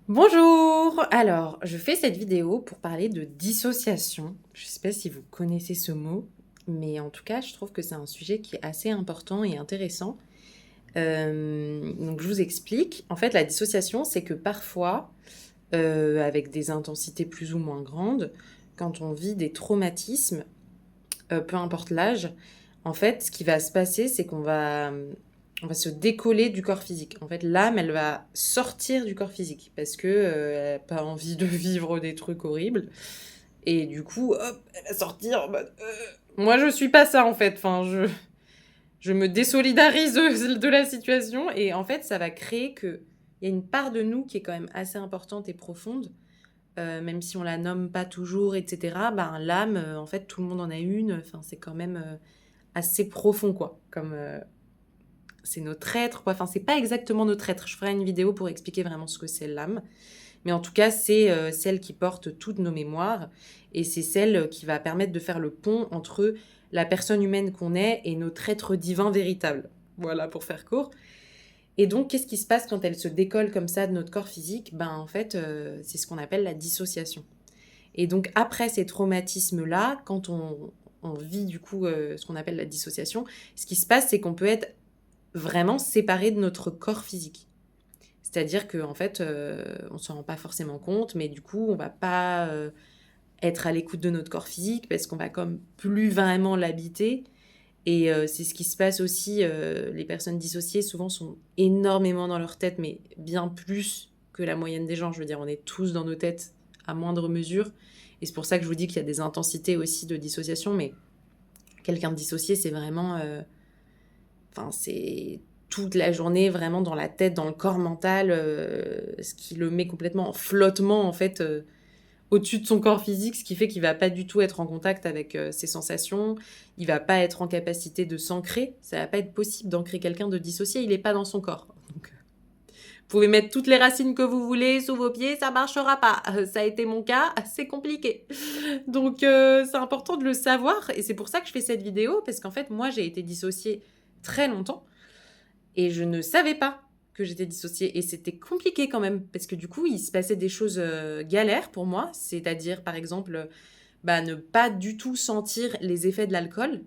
Bonjour! Alors, je fais cette vidéo pour parler de dissociation. Je ne sais pas si vous connaissez ce mot, mais en tout cas, je trouve que c'est un sujet qui est assez important et intéressant. Donc, je vous explique. En fait, la dissociation, c'est que parfois, avec des intensités plus ou moins grandes, quand on vit des traumatismes, peu importe l'âge, en fait, ce qui va se passer, c'est on va se décoller du corps physique. En fait, l'âme, elle va sortir du corps physique parce que elle n'a pas envie de vivre des trucs horribles. Et du coup, hop, elle va sortir en mode. Moi, je suis pas ça en fait. Je me désolidarise de la situation et en fait, ça va créer que il y a une part de nous qui est quand même assez importante et profonde, même si on la nomme pas toujours, etc. Ben, l'âme, en fait, tout le monde en a une. Enfin, c'est quand même assez profond, quoi. Comme c'est notre être, quoi. Enfin, c'est pas exactement notre être. Je ferai une vidéo pour expliquer vraiment ce que c'est l'âme. Mais en tout cas, c'est celle qui porte toutes nos mémoires et c'est celle qui va permettre de faire le pont entre la personne humaine qu'on est et notre être divin véritable. Voilà, pour faire court. Et donc, qu'est-ce qui se passe quand elle se décolle comme ça de notre corps physique? Ben, en fait, c'est ce qu'on appelle la dissociation. Et donc, après ces traumatismes-là, quand on vit du coup ce qu'on appelle la dissociation, ce qui se passe, c'est qu'on peut être vraiment séparé de notre corps physique. C'est-à-dire qu'en fait, on ne s'en rend pas forcément compte, mais du coup, on va pas être à l'écoute de notre corps physique parce qu'on va comme plus vraiment l'habiter. Et c'est ce qui se passe aussi. Les personnes dissociées, souvent, sont énormément dans leur tête, mais bien plus que la moyenne des gens. Je veux dire, on est tous dans nos têtes à moindre mesure. Et c'est pour ça que je vous dis qu'il y a des intensités aussi de dissociation. Mais quelqu'un de dissocié, c'est vraiment... Enfin, c'est toute la journée vraiment dans la tête, dans le corps mental, ce qui le met complètement en flottement, en fait, au-dessus de son corps physique, ce qui fait qu'il va pas du tout être en contact avec ses sensations, il va pas être en capacité de s'ancrer, ça va pas être possible d'ancrer quelqu'un de dissocié, il est pas dans son corps. Donc, vous pouvez mettre toutes les racines que vous voulez sous vos pieds, ça marchera pas. Ça a été mon cas, c'est compliqué. Donc c'est important de le savoir et c'est pour ça que je fais cette vidéo parce qu'en fait moi j'ai été dissociée très longtemps et je ne savais pas que j'étais dissociée. Et c'était compliqué quand même, parce que du coup, il se passait des choses galères pour moi. C'est-à-dire, par exemple, bah, ne pas du tout sentir les effets de l'alcool.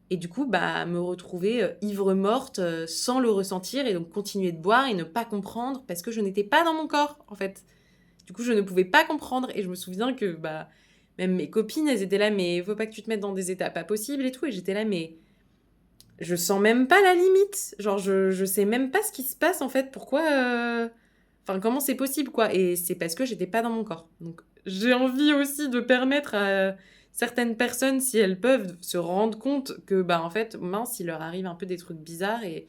Et du coup, bah, me retrouver ivre morte sans le ressentir et donc continuer de boire et ne pas comprendre parce que je n'étais pas dans mon corps, en fait. Du coup, je ne pouvais pas comprendre. Et je me souviens que bah, même mes copines, elles étaient là, mais faut pas que tu te mettes dans des états pas possibles et tout. Et j'étais là, mais je sens même pas la limite. Genre, je sais même pas ce qui se passe en fait. Pourquoi. Enfin, comment c'est possible quoi. Et c'est parce que j'étais pas dans mon corps. Donc, j'ai envie aussi de permettre à certaines personnes, si elles peuvent, se rendre compte que, bah, en fait, mince, il leur arrive un peu des trucs bizarres et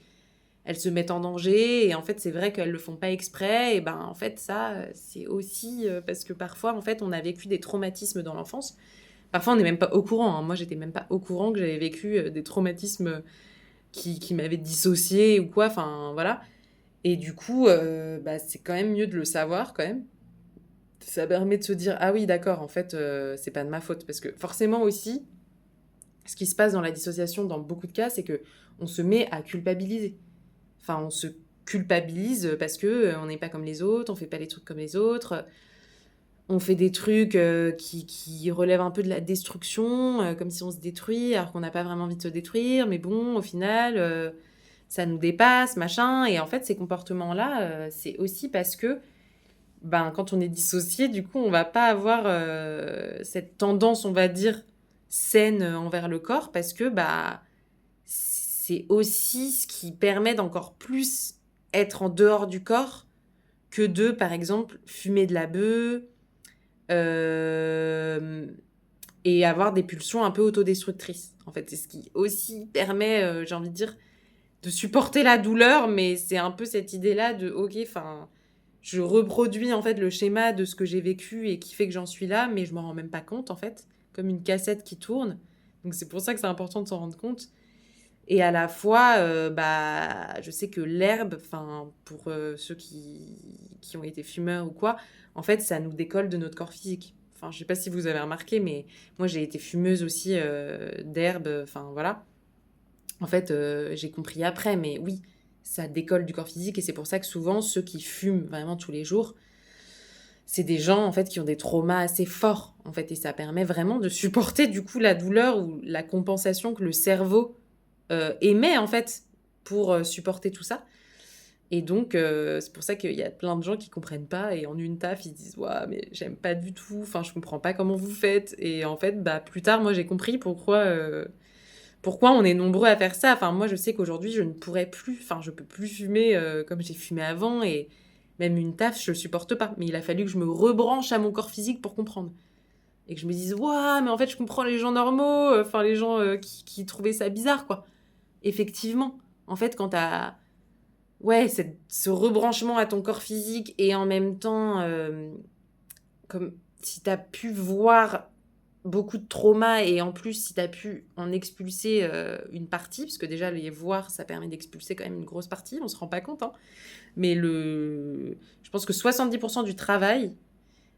elles se mettent en danger. Et en fait, c'est vrai qu'elles le font pas exprès. Et ben, en fait, ça, c'est aussi parce que parfois, en fait, on a vécu des traumatismes dans l'enfance. Parfois, on n'est même pas au courant. Hein. Moi, j'étais même pas au courant que j'avais vécu des traumatismes qui m'avaient dissocié ou quoi. Enfin, voilà. Et du coup, bah, c'est quand même mieux de le savoir, quand même. Ça permet de se dire, ah oui, d'accord, en fait, c'est pas de ma faute. Parce que forcément aussi, ce qui se passe dans la dissociation, dans beaucoup de cas, c'est que on se met à culpabiliser. Enfin, on se culpabilise parce que on n'est pas comme les autres, on fait pas les trucs comme les autres, on fait des trucs qui relèvent un peu de la destruction, comme si on se détruit alors qu'on n'a pas vraiment envie de se détruire, mais bon, au final, ça nous dépasse, machin. Et en fait, ces comportements-là, c'est aussi parce que ben, quand on est dissocié, du coup, on va pas avoir cette tendance, on va dire, saine envers le corps, parce que bah, c'est aussi ce qui permet d'encore plus être en dehors du corps que de, par exemple, fumer de la bœuf, euh, et avoir des pulsions un peu autodestructrices. En fait, c'est ce qui aussi permet, j'ai envie de dire, de supporter la douleur, mais c'est un peu cette idée-là de, ok, enfin, je reproduis en fait le schéma de ce que j'ai vécu et qui fait que j'en suis là, mais je m'en rends même pas compte en fait, comme une cassette qui tourne. Donc c'est pour ça que c'est important de s'en rendre compte. Et à la fois, bah, je sais que l'herbe, enfin, pour ceux qui ont été fumeurs ou quoi, en fait, ça nous décolle de notre corps physique. Enfin, je sais pas si vous avez remarqué, mais moi, j'ai été fumeuse aussi d'herbe, enfin, voilà. En fait, j'ai compris après, mais oui, ça décolle du corps physique et c'est pour ça que souvent, ceux qui fument vraiment tous les jours, c'est des gens, en fait, qui ont des traumas assez forts, en fait, et ça permet vraiment de supporter, du coup, la douleur ou la compensation que le cerveau émet, en fait, pour supporter tout ça. Et donc, c'est pour ça qu'il y a plein de gens qui comprennent pas et en une taf, ils se disent: «Waouh, mais j'aime pas du tout, enfin, je comprends pas comment vous faites» et en fait, bah, plus tard, moi, j'ai compris pourquoi on est nombreux à faire ça. Enfin, moi, je sais qu'aujourd'hui, je ne pourrais plus, enfin, je peux plus fumer comme j'ai fumé avant et même une taf, je supporte pas. Mais il a fallu que je me rebranche à mon corps physique pour comprendre et que je me dise: «Waouh, mais en fait, je comprends les gens normaux, enfin, les gens qui trouvaient ça bizarre, quoi». Effectivement, en fait, quand t'as ouais, ce rebranchement à ton corps physique et en même temps, comme si tu as pu voir beaucoup de traumas et en plus, si tu as pu en expulser une partie, parce que déjà, les voir, ça permet d'expulser quand même une grosse partie, on se rend pas compte, hein. Mais je pense que 70% du travail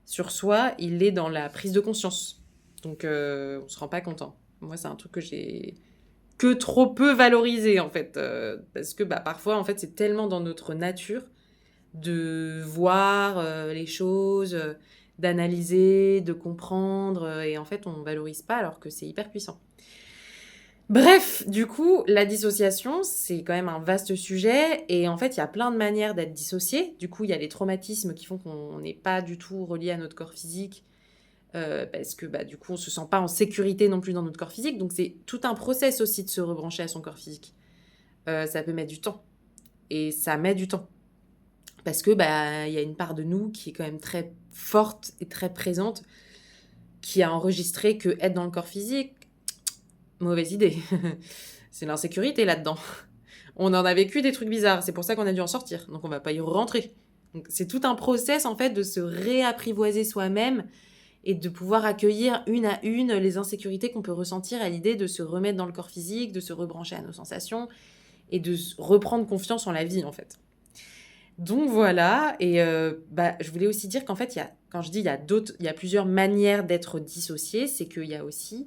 sur soi, il est dans la prise de conscience. Donc, on se rend pas compte, hein. Moi, c'est un truc que j'ai que trop peu valorisé, en fait. Parce que bah, parfois, en fait, c'est tellement dans notre nature de voir les choses, d'analyser, de comprendre, et en fait, on valorise pas alors que c'est hyper puissant. Bref, du coup, la dissociation, c'est quand même un vaste sujet, et en fait, il y a plein de manières d'être dissocié. Du coup, il y a les traumatismes qui font qu'on n'est pas du tout relié à notre corps physique, parce que bah, du coup, on se sent pas en sécurité non plus dans notre corps physique. Donc, c'est tout un process aussi de se rebrancher à son corps physique. Ça peut mettre du temps, et ça met du temps. Parce que bah, y a une part de nous qui est quand même très forte et très présente, qui a enregistré que être dans le corps physique, mauvaise idée. C'est l'insécurité là-dedans. On en a vécu des trucs bizarres, c'est pour ça qu'on a dû en sortir, donc on va pas y rentrer. Donc c'est tout un process en fait de se réapprivoiser soi-même et de pouvoir accueillir une à une les insécurités qu'on peut ressentir à l'idée de se remettre dans le corps physique, de se rebrancher à nos sensations et de reprendre confiance en la vie en fait. Donc voilà, et bah, je voulais aussi dire qu'en fait, quand je dis il y a plusieurs manières d'être dissocié, c'est qu'il y a aussi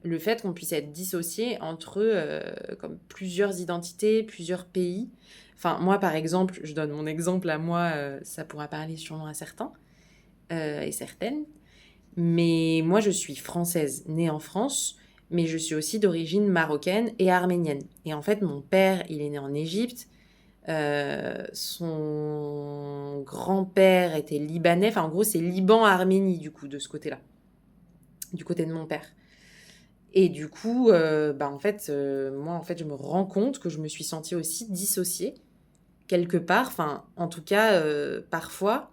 le fait qu'on puisse être dissocié entre comme plusieurs identités, plusieurs pays. Enfin, moi, par exemple, je donne mon exemple à moi, ça pourra parler sûrement à certains et certaines, mais moi, je suis française, née en France, mais je suis aussi d'origine marocaine et arménienne. Et en fait, mon père, il est né en Égypte. Son grand-père était libanais. Enfin, en gros, c'est Liban-Arménie, du coup, de ce côté-là. Du côté de mon père. Et du coup, bah, en fait, moi, en fait, je me rends compte que je me suis sentie aussi dissociée, quelque part. Enfin, en tout cas, parfois,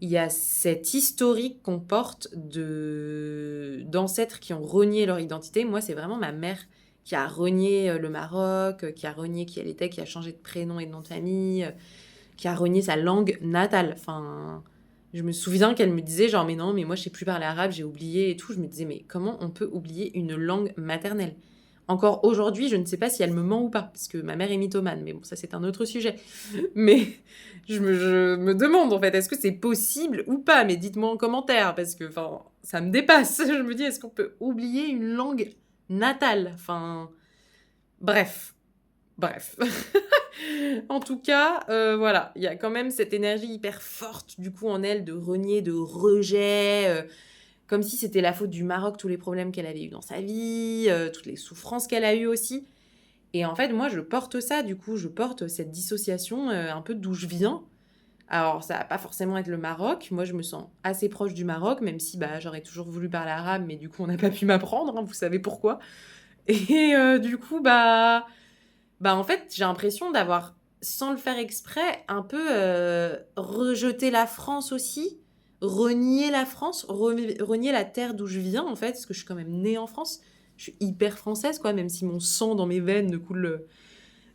il y a cet historique qu'on porte d'ancêtres qui ont renié leur identité. Moi, c'est vraiment ma mère qui a renié le Maroc, qui a renié qui elle était, qui a changé de prénom et de nom de famille, qui a renié sa langue natale. Enfin, je me souviens qu'elle me disait genre mais non, mais moi je sais plus parler arabe, j'ai oublié et tout. Je me disais mais comment on peut oublier une langue maternelle? Encore aujourd'hui, je ne sais pas si elle me ment ou pas, parce que ma mère est mythomane, mais bon, ça c'est un autre sujet. Mais je me demande en fait, est-ce que c'est possible ou pas? Mais dites-moi en commentaire, parce que enfin, ça me dépasse. Je me dis, est-ce qu'on peut oublier une langue natale? Enfin, bref, bref. En tout cas, voilà, il y a quand même cette énergie hyper forte, du coup, en elle, de renier, de rejet, comme si c'était la faute du Maroc, tous les problèmes qu'elle avait eus dans sa vie, toutes les souffrances qu'elle a eues aussi. Et en fait, moi, je porte ça, du coup, je porte cette dissociation un peu d'où je viens. Alors, ça va pas forcément être le Maroc. Moi, je me sens assez proche du Maroc, même si bah, j'aurais toujours voulu parler arabe, mais du coup, on n'a pas pu m'apprendre, hein, vous savez pourquoi. Et du coup, bah, en fait, j'ai l'impression d'avoir, sans le faire exprès, un peu rejeté la France aussi, renié la France, renié la terre d'où je viens, en fait, parce que je suis quand même née en France. Je suis hyper française, quoi, même si mon sang dans mes veines ne coule,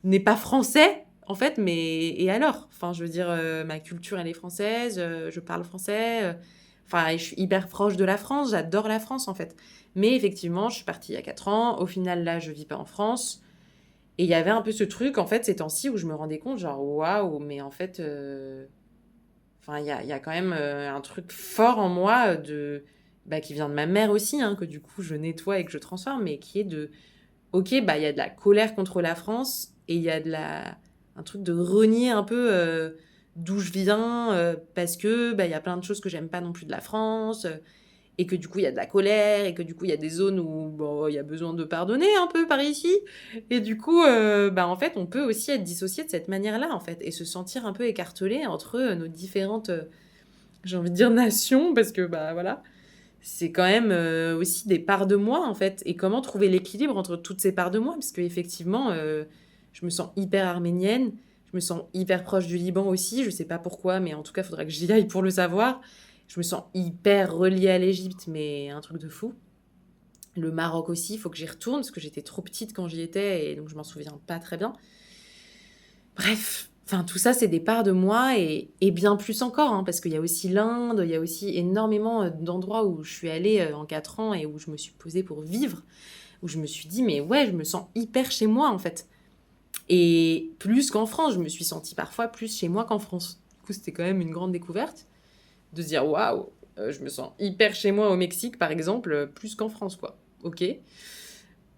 n'est pas français, en fait, mais et alors? Enfin, je veux dire, ma culture, elle est française, je parle français, enfin, je suis hyper proche de la France, j'adore la France, en fait. Mais effectivement, je suis partie il y a 4 ans. Au final, là, je vis pas en France. Et il y avait un peu ce truc, en fait, ces temps-ci, où je me rendais compte, genre, waouh, mais en fait, enfin, il y a quand même un truc fort en moi bah, qui vient de ma mère aussi, hein, que du coup, je nettoie et que je transforme, mais qui est ok, bah, il y a de la colère contre la France et il y a un truc de renier un peu d'où je viens, parce que, bah, il y a plein de choses que j'aime pas non plus de la France, et que du coup, il y a de la colère et que du coup, il y a des zones où, bon, il y a besoin de pardonner un peu par ici et du coup, bah, en fait, on peut aussi être dissocié de cette manière-là, en fait et se sentir un peu écartelé entre, nos différentes, j'ai envie de dire nations parce que, bah, voilà, c'est quand même, aussi des parts de moi, en fait et comment trouver l'équilibre entre toutes ces parts de moi? Parce qu'effectivement, je me sens hyper arménienne, je me sens hyper proche du Liban aussi, je sais pas pourquoi, mais en tout cas, il faudrait que j'y aille pour le savoir. Je me sens hyper reliée à l'Égypte, mais un truc de fou. Le Maroc aussi, il faut que j'y retourne parce que j'étais trop petite quand j'y étais et donc je m'en souviens pas très bien. Bref, enfin tout ça, c'est des parts de moi et bien plus encore, hein, parce qu'il y a aussi l'Inde, il y a aussi énormément d'endroits où je suis allée en 4 ans et où je me suis posée pour vivre, où je me suis dit, mais ouais, je me sens hyper chez moi en fait. Et plus qu'en France, je me suis sentie parfois plus chez moi qu'en France. Du coup, c'était quand même une grande découverte de se dire, waouh, je me sens hyper chez moi au Mexique, par exemple, plus qu'en France, quoi. Ok.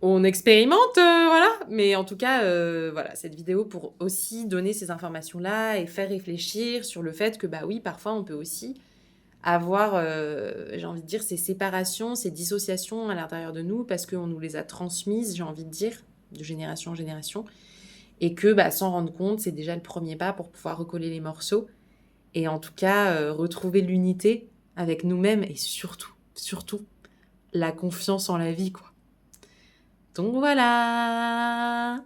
On expérimente, voilà. Mais en tout cas, voilà, cette vidéo pour aussi donner ces informations-là et faire réfléchir sur le fait que, bah oui, parfois, on peut aussi avoir, j'ai envie de dire, ces séparations, ces dissociations à l'intérieur de nous parce qu'on nous les a transmises, j'ai envie de dire, de génération en génération. Et que, bah, s'en rendre compte, c'est déjà le premier pas pour pouvoir recoller les morceaux. Et en tout cas, retrouver l'unité avec nous-mêmes et surtout, surtout, la confiance en la vie, quoi. Donc voilà!